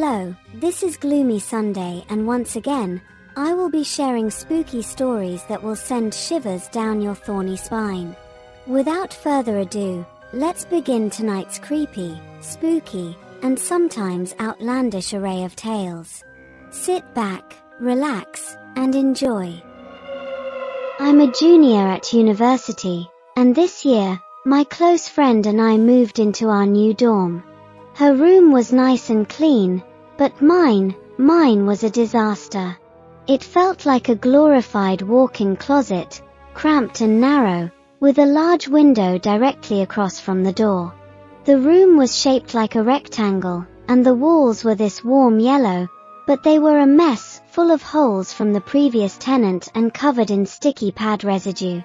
Hello, this is Gloomy Sunday, and once again, I will be sharing spooky stories that will send shivers down your thorny spine. Without further ado, let's begin tonight's creepy, spooky, and sometimes outlandish array of tales. Sit back, relax, and enjoy. I'm a junior at university, and this year, my close friend and I moved into our new dorm. Her room was nice and clean, but mine was a disaster. It felt like a glorified walk-in closet, cramped and narrow, with a large window directly across from the door. The room was shaped like a rectangle, and the walls were this warm yellow, but they were a mess, full of holes from the previous tenant and covered in sticky pad residue.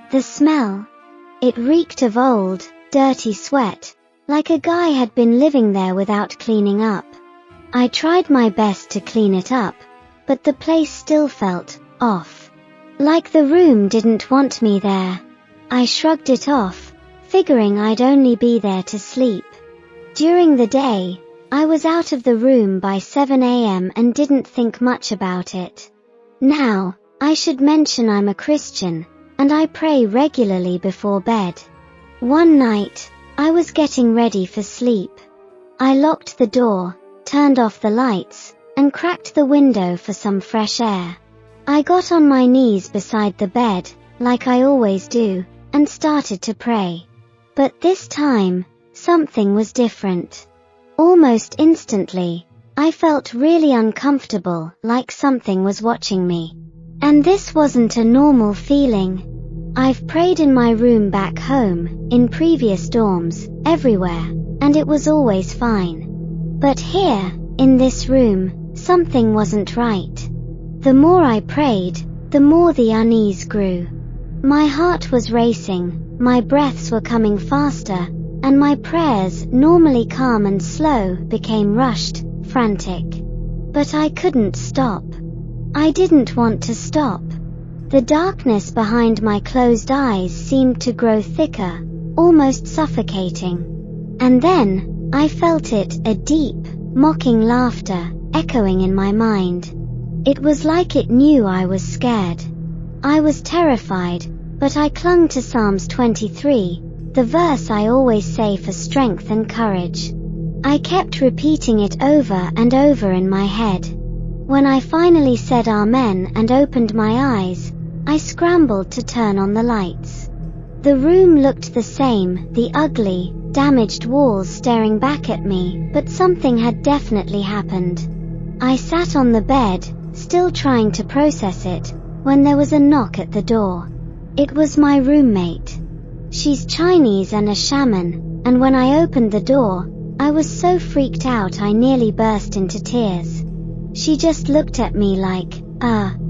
The smell. It reeked of old, dirty sweat, like a guy had been living there without cleaning up. I tried my best to clean it up, but the place still felt off. Like the room didn't want me there. I shrugged it off, figuring I'd only be there to sleep. During the day, I was out of the room by 7 a.m. and didn't think much about it. Now, I should mention I'm a Christian, and I pray regularly before bed. One night, I was getting ready for sleep. I locked the door, turned off the lights, and cracked the window for some fresh air. I got on my knees beside the bed, like I always do, and started to pray. But this time, something was different. Almost instantly, I felt really uncomfortable, like something was watching me. And this wasn't a normal feeling. I've prayed in my room back home, in previous dorms, everywhere, and it was always fine. But here, in this room, something wasn't right. The more I prayed, the more the unease grew. My heart was racing, my breaths were coming faster, and my prayers, normally calm and slow, became rushed, frantic. But I couldn't stop. I didn't want to stop. The darkness behind my closed eyes seemed to grow thicker, almost suffocating. And then, I felt it, a deep, mocking laughter, echoing in my mind. It was like it knew I was scared. I was terrified, but I clung to Psalms 23, the verse I always say for strength and courage. I kept repeating it over and over in my head. When I finally said Amen and opened my eyes, I scrambled to turn on the lights. The room looked the same, the ugly, damaged walls staring back at me, but something had definitely happened. I sat on the bed, still trying to process it, when there was a knock at the door. It was my roommate. She's Chinese and a shaman, and when I opened the door, I was so freaked out I nearly burst into tears. She just looked at me like,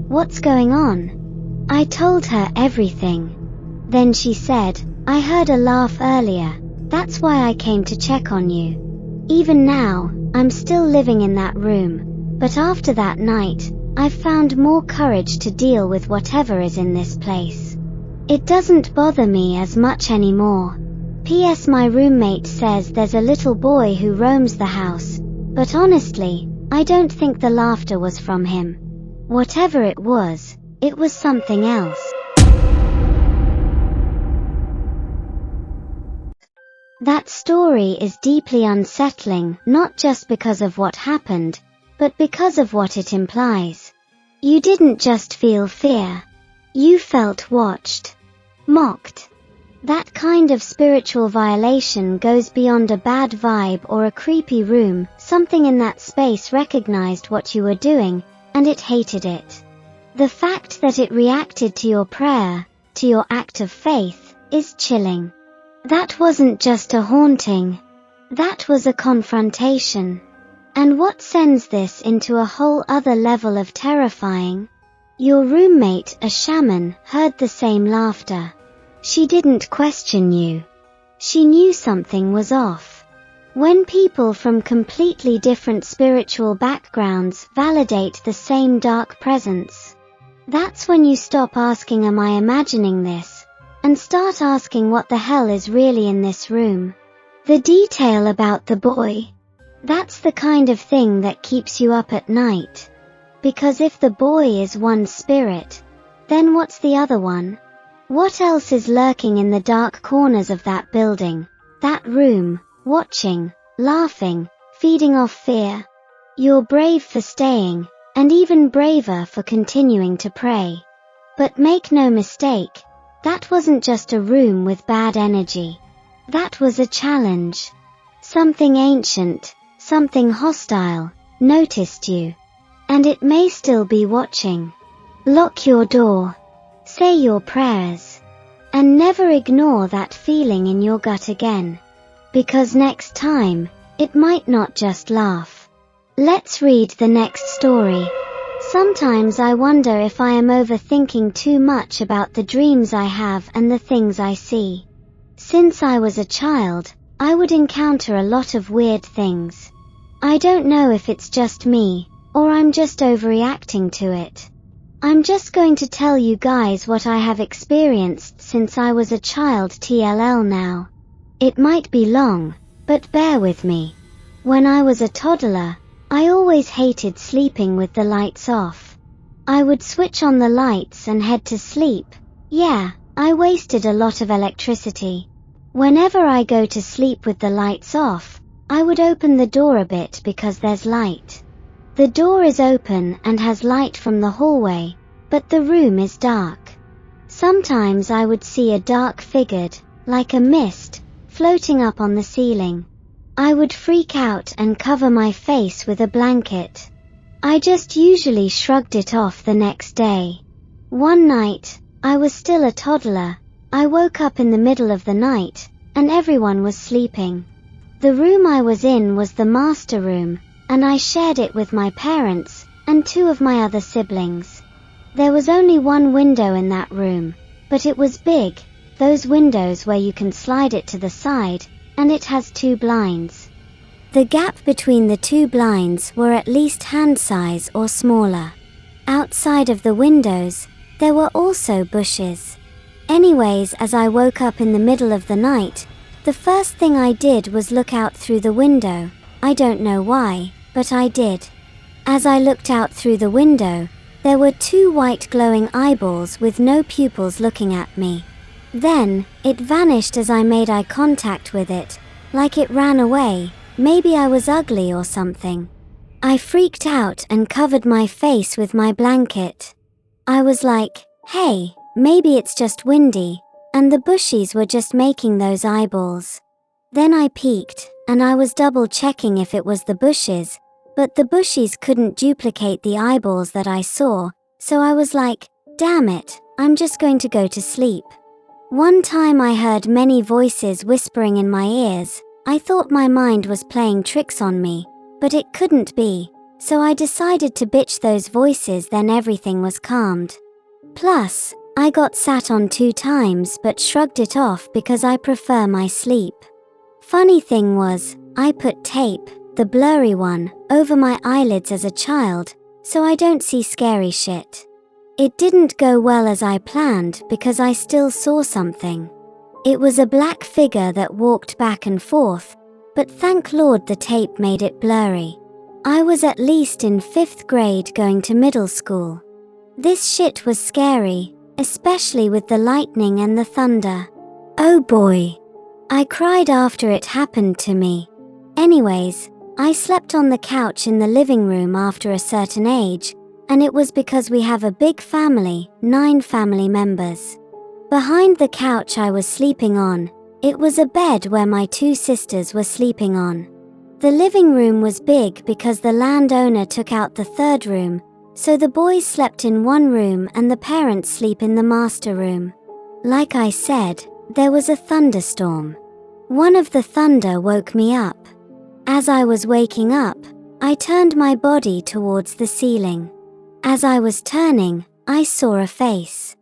what's going on? I told her everything. Then she said, I heard a laugh earlier, that's why I came to check on you. Even now, I'm still living in that room, but after that night, I've found more courage to deal with whatever is in this place. It doesn't bother me as much anymore. P.S. My roommate says there's a little boy who roams the house, but honestly, I don't think the laughter was from him. Whatever it was something else. That story is deeply unsettling, not just because of what happened, but because of what it implies. You didn't just feel fear. You felt watched, mocked. That kind of spiritual violation goes beyond a bad vibe or a creepy room. Something in that space recognized what you were doing, and it hated it. The fact that it reacted to your prayer, to your act of faith, is chilling. That wasn't just a haunting. That was a confrontation. And what sends this into a whole other level of terrifying? Your roommate, a shaman, heard the same laughter. She didn't question you. She knew something was off. When people from completely different spiritual backgrounds validate the same dark presence, that's when you stop asking, am I imagining this? And start asking, what the hell is really in this room? The detail about the boy. That's the kind of thing that keeps you up at night. Because if the boy is one spirit, then what's the other one? What else is lurking in the dark corners of that building, that room, watching, laughing, feeding off fear? You're brave for staying, and even braver for continuing to pray. But make no mistake, that wasn't just a room with bad energy. That was a challenge. Something ancient, something hostile, noticed you. And it may still be watching. Lock your door. Say your prayers. And never ignore that feeling in your gut again. Because next time, it might not just laugh. Let's read the next story. Sometimes I wonder if I am overthinking too much about the dreams I have and the things I see. Since I was a child, I would encounter a lot of weird things. I don't know if it's just me, or I'm just overreacting to it. I'm just going to tell you guys what I have experienced since I was a child TLL now. It might be long, but bear with me. When I was a toddler, I always hated sleeping with the lights off. I would switch on the lights and head to sleep. Yeah, I wasted a lot of electricity. Whenever I go to sleep with the lights off, I would open the door a bit because there's light. The door is open and has light from the hallway, but the room is dark. Sometimes I would see a dark figure, like a mist, floating up on the ceiling. I would freak out and cover my face with a blanket. I just usually shrugged it off the next day. One night, I was still a toddler. I woke up in the middle of the night, and everyone was sleeping. The room I was in was the master room, and I shared it with my parents, and two of my other siblings. There was only one window in that room, but it was big, those windows where you can slide it to the side, and it has 2 blinds. The gap between the 2 blinds were at least hand size or smaller. Outside of the windows, there were also bushes. Anyways, as I woke up in the middle of the night, the first thing I did was look out through the window. I don't know why, but I did. As I looked out through the window, there were 2 white glowing eyeballs with no pupils looking at me. Then, it vanished as I made eye contact with it, like it ran away. Maybe I was ugly or something. I freaked out and covered my face with my blanket. I was like, hey, maybe it's just windy, and the bushies were just making those eyeballs. Then I peeked, and I was double checking if it was the bushes, but the bushies couldn't duplicate the eyeballs that I saw, so I was like, damn it, I'm just going to go to sleep. One time I heard many voices whispering in my ears. I thought my mind was playing tricks on me, but it couldn't be, so I decided to bitch those voices, then everything was calmed. Plus, I got sat on 2 times but shrugged it off because I prefer my sleep. Funny thing was, I put tape, the blurry one, over my eyelids as a child, so I don't see scary shit. It didn't go well as I planned because I still saw something. It was a black figure that walked back and forth, but thank Lord the tape made it blurry. I was at least in 5th grade going to middle school. This shit was scary, especially with the lightning and the thunder. Oh boy. I cried after it happened to me. Anyways, I slept on the couch in the living room after a certain age, and it was because we have a big family, 9 family members. Behind the couch I was sleeping on, it was a bed where my 2 sisters were sleeping on. The living room was big because the landowner took out the 3rd room, so the boys slept in one room and the parents sleep in the master room. Like I said, there was a thunderstorm. One of the thunder woke me up. As I was waking up, I turned my body towards the ceiling. As I was turning, I saw a face.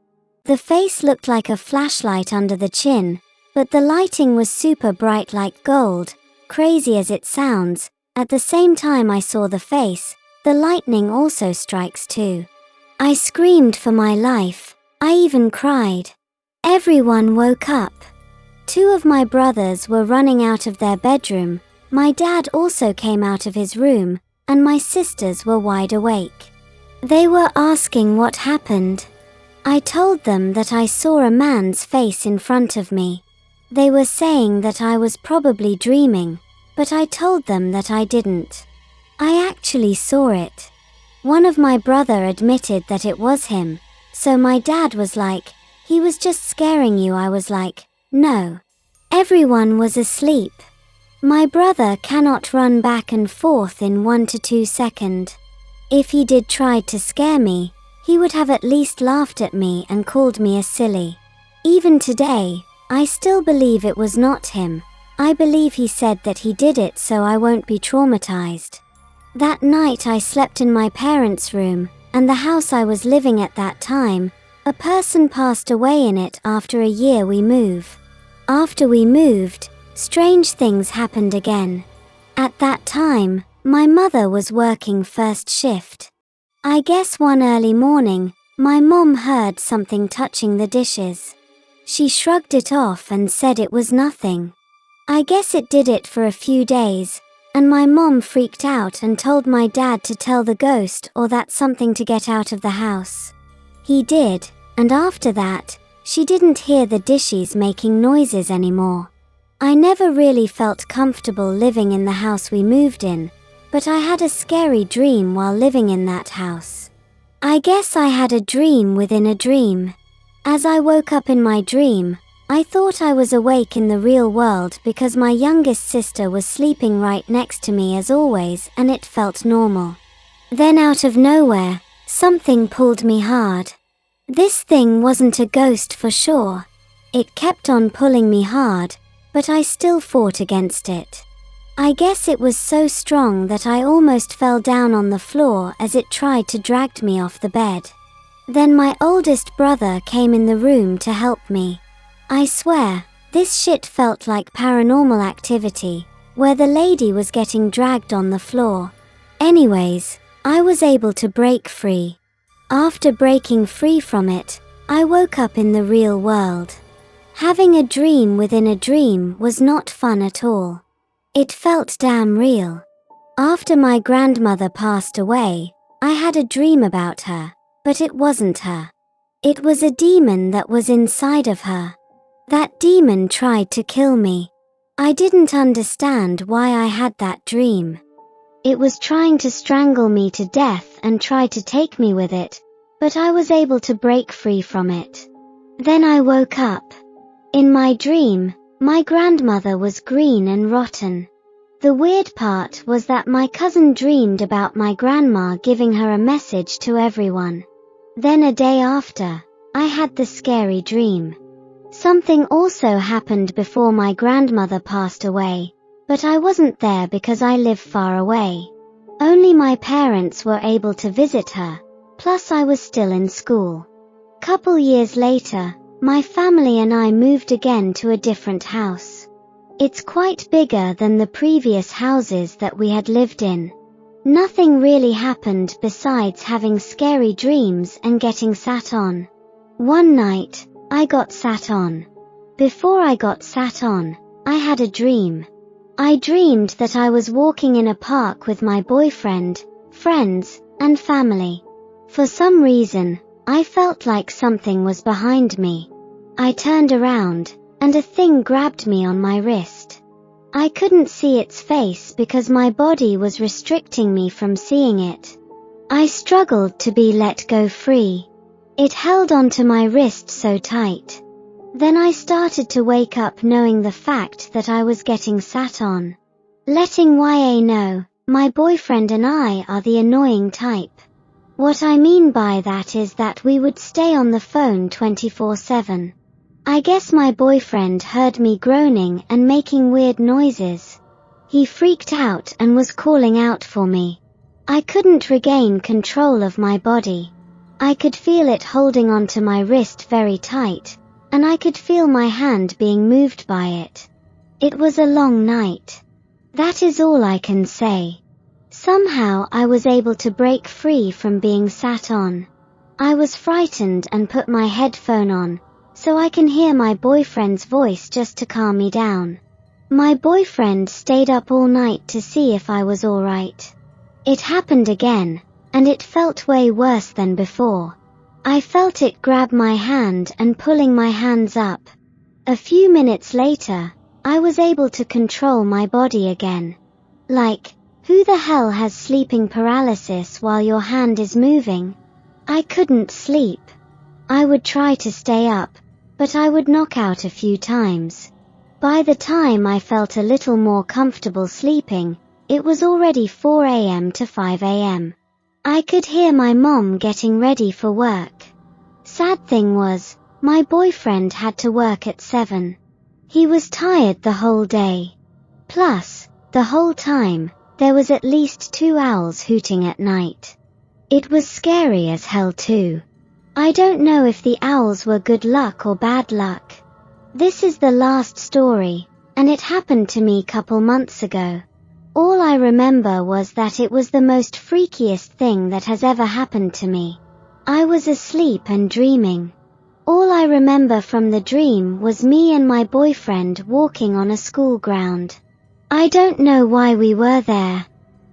The face looked like a flashlight under the chin, but the lighting was super bright like gold. Crazy as it sounds, at the same time I saw the face, the lightning also strikes too. I screamed for my life. I even cried. Everyone woke up. 2 of my brothers were running out of their bedroom, My dad also came out of his room, and my sisters were wide awake. They were asking what happened. I told them that I saw a man's face in front of me. They were saying that I was probably dreaming, but I told them that I didn't. I actually saw it. One of my brother admitted that it was him, so my dad was like, "He was just scaring you." I was like, "No. Everyone was asleep." My brother cannot run back and forth in 1 to 2 seconds. If he did try to scare me, he would have at least laughed at me and called me a silly. Even today, I still believe it was not him. I believe he said that he did it so I won't be traumatized. That night I slept in my parents' room, and the house I was living at that time, a person passed away in it after a year we move. After we moved, strange things happened again. At that time, my mother was working first shift. I guess one early morning, my mom heard something touching the dishes. She shrugged it off and said it was nothing. I guess it did it for a few days, and my mom freaked out and told my dad to tell the ghost or that something to get out of the house. He did, and after that, she didn't hear the dishes making noises anymore. I never really felt comfortable living in the house we moved in, but I had a scary dream while living in that house. I guess I had a dream within a dream. As I woke up in my dream, I thought I was awake in the real world because my youngest sister was sleeping right next to me as always, and it felt normal. Then out of nowhere, something pulled me hard. This thing wasn't a ghost for sure. It kept on pulling me hard, but I still fought against it. I guess it was so strong that I almost fell down on the floor as it tried to drag me off the bed. Then my oldest brother came in the room to help me. I swear, this shit felt like paranormal activity, where the lady was getting dragged on the floor. Anyways, I was able to break free. After breaking free from it, I woke up in the real world. Having a dream within a dream was not fun at all. It felt damn real. After my grandmother passed away, I had a dream about her, but it wasn't her. It was a demon that was inside of her. That demon tried to kill me. I didn't understand why I had that dream. It was trying to strangle me to death and try to take me with it, but I was able to break free from it. Then I woke up. In my dream, my grandmother was green and rotten. The weird part was that my cousin dreamed about my grandma giving her a message to everyone. Then a day after, I had the scary dream. Something also happened before my grandmother passed away, but I wasn't there because I live far away. Only my parents were able to visit her, plus I was still in school. Couple years later, my family and I moved again to a different house. It's quite bigger than the previous houses that we had lived in. Nothing really happened besides having scary dreams and getting sat on. One night, I got sat on. Before I got sat on, I had a dream. I dreamed that I was walking in a park with my boyfriend, friends, and family. For some reason, I felt like something was behind me. I turned around, and a thing grabbed me on my wrist. I couldn't see its face because my body was restricting me from seeing it. I struggled to be let go free. It held onto my wrist so tight. Then I started to wake up knowing the fact that I was getting sat on. Letting YA know, my boyfriend and I are the annoying type. What I mean by that is that we would stay on the phone 24/7. I guess my boyfriend heard me groaning and making weird noises. He freaked out and was calling out for me. I couldn't regain control of my body. I could feel it holding onto my wrist very tight, and I could feel my hand being moved by it. It was a long night. That is all I can say. Somehow I was able to break free from being sat on. I was frightened and put my headphone on, so I can hear my boyfriend's voice just to calm me down. My boyfriend stayed up all night to see if I was alright. It happened again, and it felt way worse than before. I felt it grab my hand and pulling my hands up. A few minutes later, I was able to control my body again. Like, who the hell has sleeping paralysis while your hand is moving? I couldn't sleep. I would try to stay up, but I would knock out a few times. By the time I felt a little more comfortable sleeping, it was already 4 a.m. to 5 a.m. I could hear my mom getting ready for work. Sad thing was, my boyfriend had to work at 7. He was tired the whole day. Plus, the whole time, there was at least 2 owls hooting at night. It was scary as hell too. I don't know if the owls were good luck or bad luck. This is the last story, and it happened to me couple months ago. All I remember was that it was the most freakiest thing that has ever happened to me. I was asleep and dreaming. All I remember from the dream was me and my boyfriend walking on a school ground. I don't know why we were there.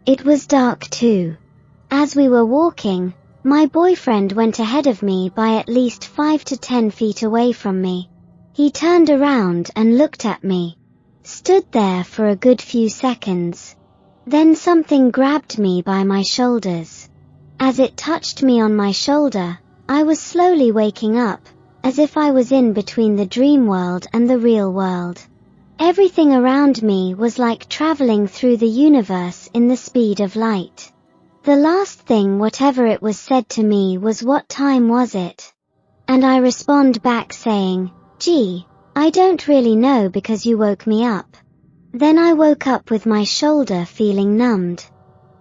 It was dark too. As we were walking, my boyfriend went ahead of me by at least 5 to 10 feet away from me. He turned around and looked at me. Stood there for a good few seconds. Then something grabbed me by my shoulders. As it touched me on my shoulder, I was slowly waking up, as if I was in between the dream world and the real world. Everything around me was like traveling through the universe in the speed of light. The last thing whatever it was said to me was, "What time was it?" And I respond back saying, "Gee, I don't really know because you woke me up." Then I woke up with my shoulder feeling numbed.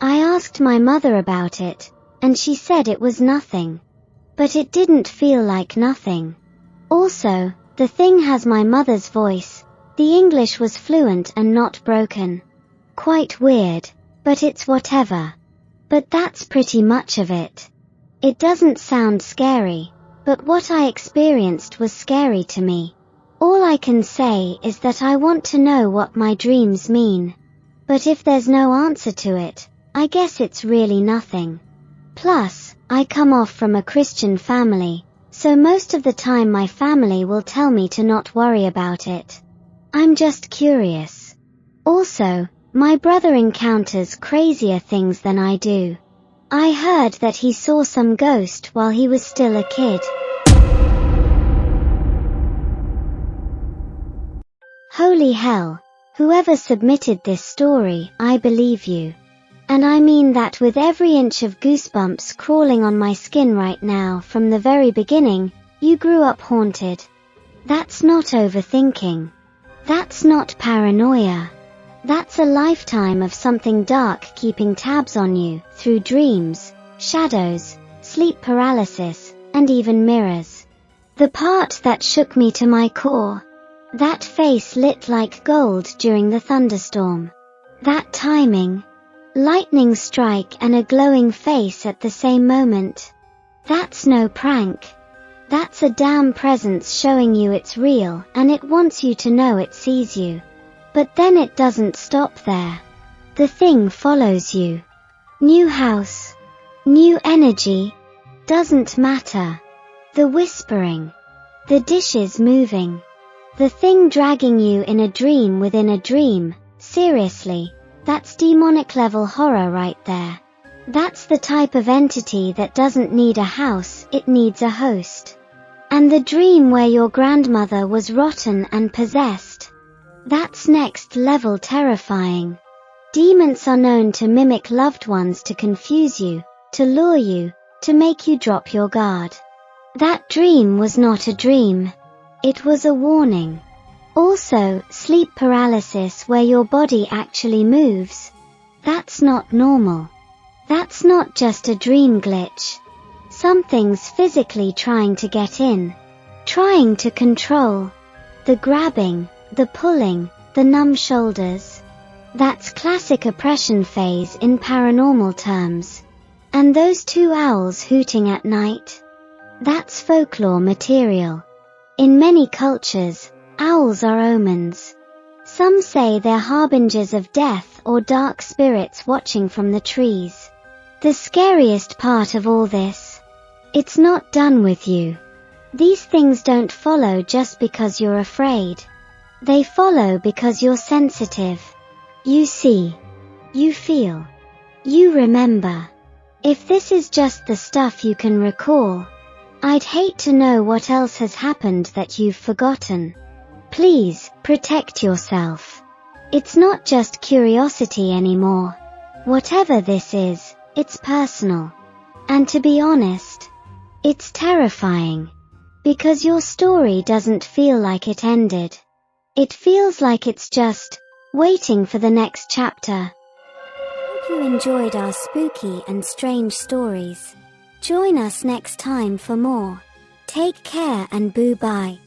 I asked my mother about it, and she said it was nothing. But it didn't feel like nothing. Also, the thing has my mother's voice. The English was fluent and not broken. Quite weird, but it's whatever. But that's pretty much of it. It doesn't sound scary, but what I experienced was scary to me. All I can say is that I want to know what my dreams mean. But if there's no answer to it, I guess it's really nothing. Plus, I come off from a Christian family, so most of the time my family will tell me to not worry about it. I'm just curious. Also, my brother encounters crazier things than I do. I heard that he saw some ghost while he was still a kid. Holy hell, whoever submitted this story, I believe you. And I mean that with every inch of goosebumps crawling on my skin right now from the very beginning. You grew up haunted. That's not overthinking. That's not paranoia. That's a lifetime of something dark keeping tabs on you through dreams, shadows, sleep paralysis, and even mirrors. The part that shook me to my core. That face lit like gold during the thunderstorm. That timing. Lightning strike and a glowing face at the same moment. That's no prank. That's a damn presence showing you it's real and it wants you to know it sees you. But then it doesn't stop there. The thing follows you. New house. New energy. Doesn't matter. The whispering. The dishes moving. The thing dragging you in a dream within a dream. Seriously, that's demonic level horror right there. That's the type of entity that doesn't need a house, it needs a host. And the dream where your grandmother was rotten and possessed. That's next level terrifying. Demons are known to mimic loved ones to confuse you, to lure you, to make you drop your guard. That dream was not a dream. It was a warning. Also, sleep paralysis where your body actually moves. That's not normal. That's not just a dream glitch. Something's physically trying to get in. Trying to control. The grabbing, the pulling, the numb shoulders. That's classic oppression phase in paranormal terms. And those 2 owls hooting at night? That's folklore material. In many cultures, owls are omens. Some say they're harbingers of death or dark spirits watching from the trees. The scariest part of all this: it's not done with you. These things don't follow just because you're afraid. They follow because you're sensitive. You see. You feel. You remember. If this is just the stuff you can recall, I'd hate to know what else has happened that you've forgotten. Please, protect yourself. It's not just curiosity anymore. Whatever this is, it's personal. And to be honest, it's terrifying. Because your story doesn't feel like it ended. It feels like it's just waiting for the next chapter. Hope you enjoyed our spooky and strange stories. Join us next time for more. Take care and boo-bye.